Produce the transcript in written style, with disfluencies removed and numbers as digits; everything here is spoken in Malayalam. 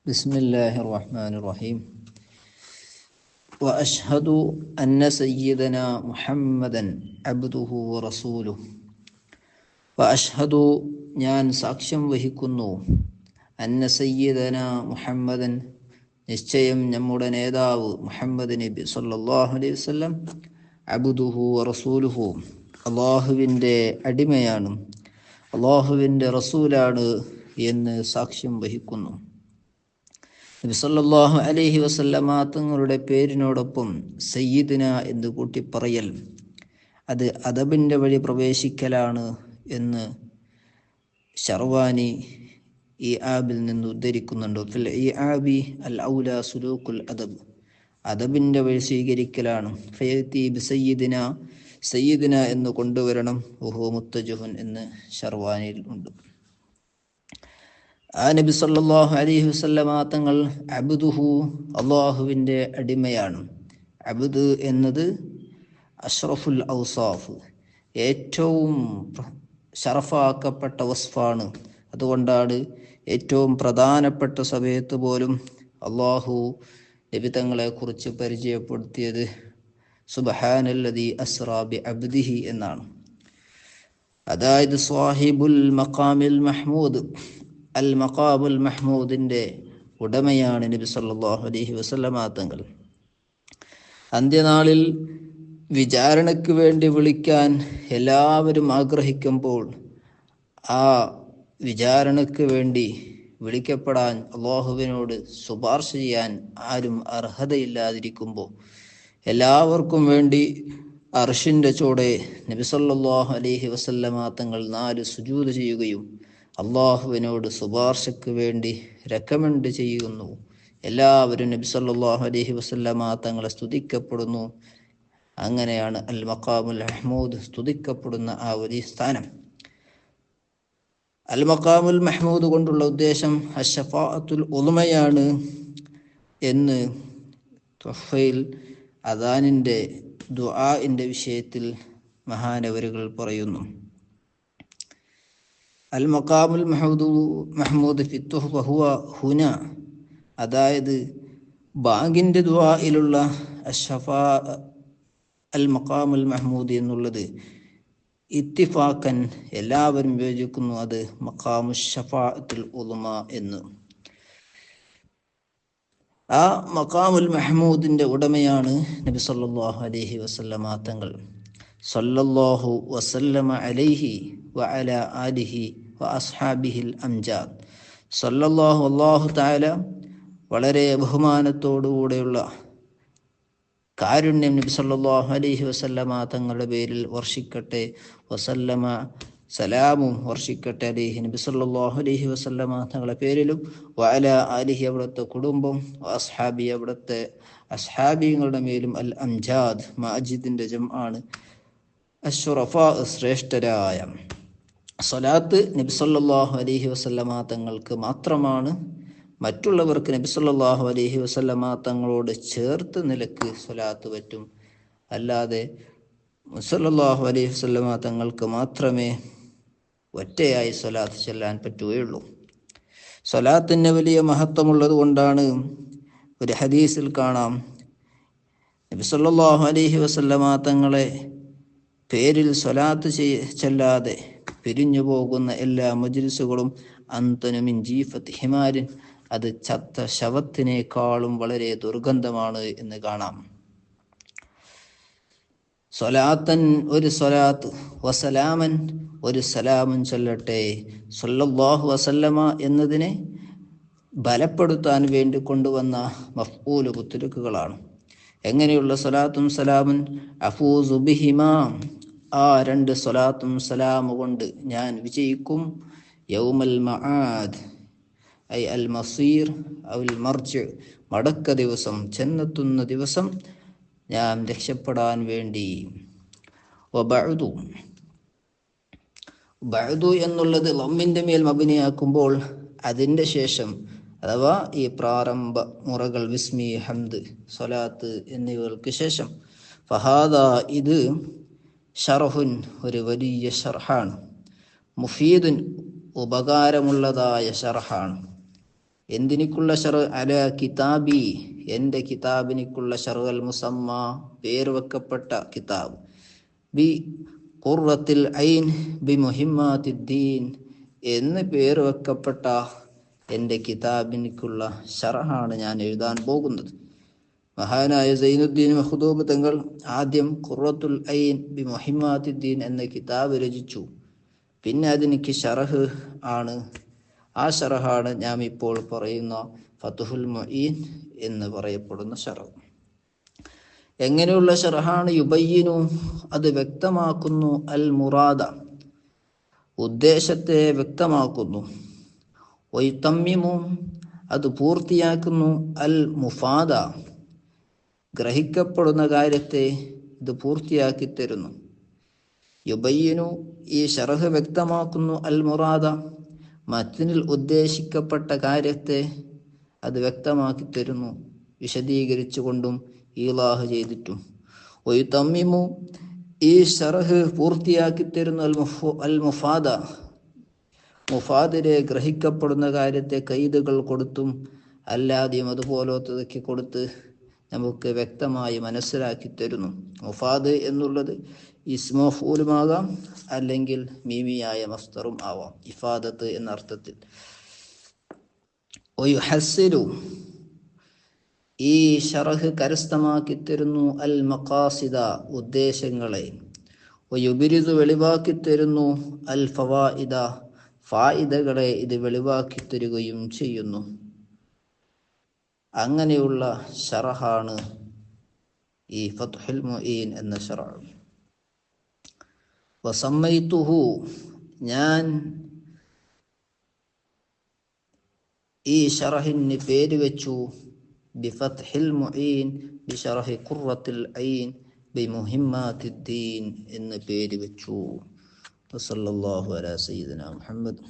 بسم الله الرحمن الرحيم وأشهد أن سيدنا محمدا عبده ورسوله وأشهد ഞാൻ സാക്ഷ്യം വഹിക്കുന്നു അന്ന സയ്യിദന മുഹമ്മദൻ നിശ്ചയം നമ്മുടെ നേതാവ് മുഹമ്മദ് നബി സല്ലല്ലാഹു അലൈഹി വസല്ലം അബ്ദുഹു വറസൂലുഹു അല്ലാഹുവിൻ്റെ അടിമയാണ് അല്ലാഹുവിൻ്റെ റസൂലാണ് എന്ന് സാക്ഷ്യം വഹിക്കുന്നു. നബി സല്ലല്ലാഹു അലൈഹി വസല്ലമ തങ്ങളുടെ പേരിനോടൊപ്പം സയ്യിദിന എന്ന് കൂട്ടിപ്പറയൽ അത് അദബിൻ്റെ വഴി പ്രവേശിക്കലാണ് എന്ന് ശർവാനി ഈ ആബിൽ നിന്ന് ഉദ്ധരിക്കുന്നുണ്ട്. ഫിൽ ഈ ആബി അൽ ഔല സുലൂക്കുൽ അദബ്, അദബിൻ്റെ വഴി സ്വീകരിക്കലാണ്. ഫയത്തി ബി സയ്യിദിന, സയ്യിദിന എന്ന് കൊണ്ടുവരണം. ഓഹോ മുത്തജുഹുൻ എന്ന് ശർവാനിയിൽ ഉണ്ട്. ആ നബി സല്ലല്ലാഹു അലൈഹി വസല്ലമ തങ്ങൾ അബ്ദുഹു അല്ലാഹുവിൻ്റെ അടിമയാണ്. അബ്ദ് എന്നത് അഷ്റഫുൽ ഔസാഫ്, ഏറ്റവും ഷറഫാക്കപ്പെട്ട വസ്ഫാണ്. അതുകൊണ്ടാണ് ഏറ്റവും പ്രധാനപ്പെട്ട സമയത്ത് പോലും അല്ലാഹു നബി തങ്ങളെ കുറിച്ച് പരിചയപ്പെടുത്തിയത് സുബ്ഹാനല്ലദീ അസ്റാ ബി അബ്ദിഹി എന്നാണ്. അതായത് സ്വാഹിബുൽ മഖാമിൽ മഹ്മൂദ്, അൽ മഖാമുൽ മഹ്മൂദിൻ്റെ ഉടമയാണ് നബി സല്ലല്ലാഹു അലൈഹി വസല്ലമ തങ്ങൾ. അന്ത്യനാളിൽ വിചാരണയ്ക്ക് വേണ്ടി വിളിക്കാൻ എല്ലാവരും ആഗ്രഹിക്കുമ്പോൾ ആ വിചാരണയ്ക്ക് വേണ്ടി വിളിക്കപ്പെടാൻ അല്ലാഹുവിനോട് ശുപാർശ ചെയ്യാൻ ആരും അർഹതയില്ലാതിരിക്കുമ്പോൾ എല്ലാവർക്കും വേണ്ടി അർശിൻ്റെ ചുവടെ നബി സല്ലല്ലാഹു അലൈഹി വസല്ലമ തങ്ങൾ 4 സുജൂദ് ചെയ്യുകയും അള്ളാഹുവിനോട് ശുപാർശയ്ക്ക് വേണ്ടി റെക്കമെൻഡ് ചെയ്യുന്നു. എല്ലാവരും നബി സല്ലല്ലാഹു അലൈഹി വസല്ലമ തങ്ങളെ സ്തുതിക്കപ്പെടുന്നു. അങ്ങനെയാണ് അൽ മഖാമുൽ മഹ്മൂദ്, സ്തുതിക്കപ്പെടുന്ന ആ വലിയ സ്ഥാനം. അൽ മഖാമുൽ മഹ്മൂദ് കൊണ്ടുള്ള ഉദ്ദേശം അഷ്ഫാഅത്തുൽ ഉളുമയാണ് എന്ന് തുഹ്ഫയിൽ അദാനിൻ്റെ ദുആഇൻ്റെ വിഷയത്തിൽ മഹാനവരുകൾ പറയുന്നു. അൽ മഖാമുൽ മഹ്മൂദ് ഫി തുഹ്ഫ ഹുവ ഹുന, അതായത് ബാങ്കിൻ്റെ ദുആയിലുള്ള അഷ്ഫാ അൽ മഖാമുൽ മഹ്മൂദ് എന്നുള്ളത് ഇത്തിഫാക്കൻ എല്ലാവരും യോജിക്കുന്നു, അത് മഖാമു ഷഫാഅത്തുൽ ഉളുമ എന്ന്. ആ മഖാമുൽ മഹ്മൂദിൻ്റെ ഉടമയാണ് നബി സല്ലല്ലാഹു അലൈഹി വസല്ലമ തങ്ങൾ. സല്ലല്ലാഹു വസല്ലമ അലൈഹി വഅലാ ആലിഹി വഅസ്ഹാബിഹിൽ അംജാദ്. സല്ലല്ലാഹു, അല്ലാഹു തആല വളരെ ബഹുമാനത്തോടുകൂടെയുള്ള കാരുണ്യം നബി സല്ലല്ലാഹു അലൈഹി വസല്ലമ തങ്ങളുടെ പേരിൽ വർഷിക്കട്ടെ. വസല്ലമ, സലാമും വർഷിക്കട്ടെ അലൈഹി, നബി സല്ലല്ലാഹു അലൈഹി വസല്ലമ തങ്ങളുടെ പേരിലും. വഅലാ ആലിഹി, അവിടുത്തെ കുടുംബം. അസ്ഹാബി, അവിടുത്തെ അസ്ഹാബിങ്ങളുടെ മേലും. അൽ അംജാദ്, മാജിദിൻ്റെ ജംആണ്. അശ്റഫാ, ശ്രേഷ്ഠരായ. സ്വലാത്ത് നബി സല്ലല്ലാഹു അലൈഹി വസല്ലമ തങ്ങൾക്ക് മാത്രമാണ്. മറ്റുള്ളവർക്ക് നബി സല്ലല്ലാഹു അലൈഹി വസല്ലമ തങ്ങളോട് ചേർത്ത് നിലക്ക് സ്വലാത്ത് പറ്റും. അല്ലാതെ സല്ലല്ലാഹു അലൈഹി വസല്ലമ തങ്ങൾക്ക് മാത്രമേ ഒറ്റയായി സ്വലാത്ത് ചൊല്ലാൻ പറ്റുകയുള്ളൂ. സ്വലാത്തിന് വലിയ മഹത്വമുള്ളത് കൊണ്ടാണ് ഒരു ഹദീസിൽ കാണാം, നബി സല്ലല്ലാഹു അലൈഹി വസല്ലമ തങ്ങളെ പേരിൽ സ്വലാത്ത് ചെല്ലാതെ പിരിഞ്ഞു പോകുന്ന എല്ലാ മജ്ലിസുകളും അന്തനു മിൻ ജീഫത്തി ഹിമാരിൻ, അത് ചത്ത ശവത്തിനേക്കാളും വളരെ ദുർഗന്ധമാണ് എന്ന് കാണാം. സ്വലാത്തൻ, ഒരു സ്വലാത്ത്, വസലാമൻ, ഒരു സലാമുൻ ചൊല്ലട്ടെ. സല്ലല്ലാഹു വസല്ലമ എന്നതിനെ ബലപ്പെടുത്താൻ വേണ്ടി കൊണ്ടുവന്ന മഫ്ഊല് കുത്തുരുക്കുകളാണ്. എങ്ങനെയുള്ള സ്വലാത്തും സലാമുൻ? അഫൂസു ബിഹിമാ, ആ 2 സ്വലാത്തും സലാമു കൊണ്ട് ഞാൻ വിജയിക്കും. യൗമൽ Muadh I Al Masih ഔൽ merge, മടക്ക ദിവസം, ചെന്നെത്തുന്ന ദിവസം ഞാൻ രക്ഷപ്പെടാൻ വേണ്ടി. വബഅദു, ബഅദു എന്നുള്ളത് ലമ്മിൻ്റെ മേൽ മബ്നിയാക്കുമ്പോൾ അതിൻ്റെ ശേഷം, അഥവാ ഈ പ്രാരംഭ മുറകൾ വിസ്മി, ഹംദ്, സ്വലാത്ത് എന്നിവകൾക്ക് ശേഷം. ഫഹാദ, ഇത് ഷർഹുൻ, ഒരു വലിയ ഷർഹാണ്. മുഫീദുൻ, ഉപകാരമുള്ളതായ ഷർഹാണ്. എന്തിനിക്കുള്ള ഷർഹ്? അല കിതാബി, എൻ്റെ കിതാബിനിക്കുള്ള ഷർഹ്, അൽ മുസമ്മ, പേര് വെക്കപ്പെട്ട കിതാബ്, ബി ഖുർറത്തിൽ ഐൻ ബി മുഹിമ്മാത്തിദ്ദീൻ എന്ന് പേര് വെക്കപ്പെട്ട എൻ്റെ കിതാബിനിക്കുള്ള ഷർഹാണ് ഞാൻ എഴുതാൻ പോകുന്നത്. മഹാനായ സൈനുദ്ദീൻ മഖ്ദൂം തങ്ങൾ ആദ്യം ഖുർറത്തുൽ ഐൻ ബി മുഹിമ്മാത്തിദ്ദീൻ എന്ന കിതാബ് രചിച്ചു. പിന്നെ അതിനിക്ക് ഷർഹ് ആണ്. ആ ഷർഹാണ് ഞാൻ ഇപ്പോൾ പറയുന്ന ഫത്ഹുൽ മുഈൻ എന്ന് പറയപ്പെടുന്ന ഷർഹ്. എങ്ങനെയുള്ള ഷർഹാണ്? യുബയ്യിനു, അത് വ്യക്തമാക്കുന്നു, അൽ മുറാദ, ഉദ്ദേശത്തെ വ്യക്തമാക്കുന്നു, വയുതമ്മിമു, അത് പൂർത്തിയാക്കുന്നു, അൽ മുഫാദ, ഗ്രഹിക്കപ്പെടുന്ന കാര്യത്തെ ഇത് പൂർത്തിയാക്കി തരുന്നു. യുബയ്യിനു, ഈ ഷർഹ് വ്യക്തമാക്കുന്നു, അൽ മുറാദ, മത്നിൽ ഉദ്ദേശിക്കപ്പെട്ട കാര്യത്തെ അത് വ്യക്തമാക്കി തരുന്നു, വിശദീകരിച്ചുകൊണ്ടും ഈലാഹ് ചെയ്തിട്ടും. വയുതമ്മിമു, ഈ ഷർഹ് പൂർത്തിയാക്കി തരുന്നു, അൽ മുഫാദ, മുഫാദിലെ ഗ്രഹിക്കപ്പെടുന്ന കാര്യത്തെ കൈതുകൾ കൊടുത്തും അല്ലാതെയും അതുപോലത്തതൊക്കെ കൊടുത്ത് നമുക്ക് വ്യക്തമായി മനസ്സിലാക്കി തരുന്നു. മുഫാദ് എന്നുള്ളത് ഇസ്മു മഫ്ഊലുമാകാം, അല്ലെങ്കിൽ മീമിയായ മസ്ദറും ആവാം, ഇഫാദത്ത് എന്ന അർത്ഥത്തിൽ. വയുഹസ്സിലു, ഈ ഷർഹ് കരസ്ഥമാക്കി തരുന്നു, അൽ മഖാസിദ, ഉദ്ദേശങ്ങളെ. വയുബിരിദു, വെളിവാക്കി തരുന്നു, അൽ ഫവായിദ, ഫായിദകളെ ഇത് വെളിവാക്കി തരുകയും ചെയ്യുന്നു. അങ്ങനെയുള്ള ഷർഹാണ് ഈ ഫത്ഹുൽ മുഈൻ എന്ന ഷർഹ്. വസമ്മൈതുഹു, ഞാൻ ഈ ഷർഹിന് പേര് വെച്ചു, ബിഫത്ഹിൽ മുഈൻ ബിശർഹി ഖുർറത്തിൽ ഐൻ ബിമുഹിമ്മാത്തിദ്ദീൻ എന്ന് പേര് വെച്ചു. വസല്ലല്ലാഹു അലാ സയ്യിദിനാ മുഹമ്മദ്.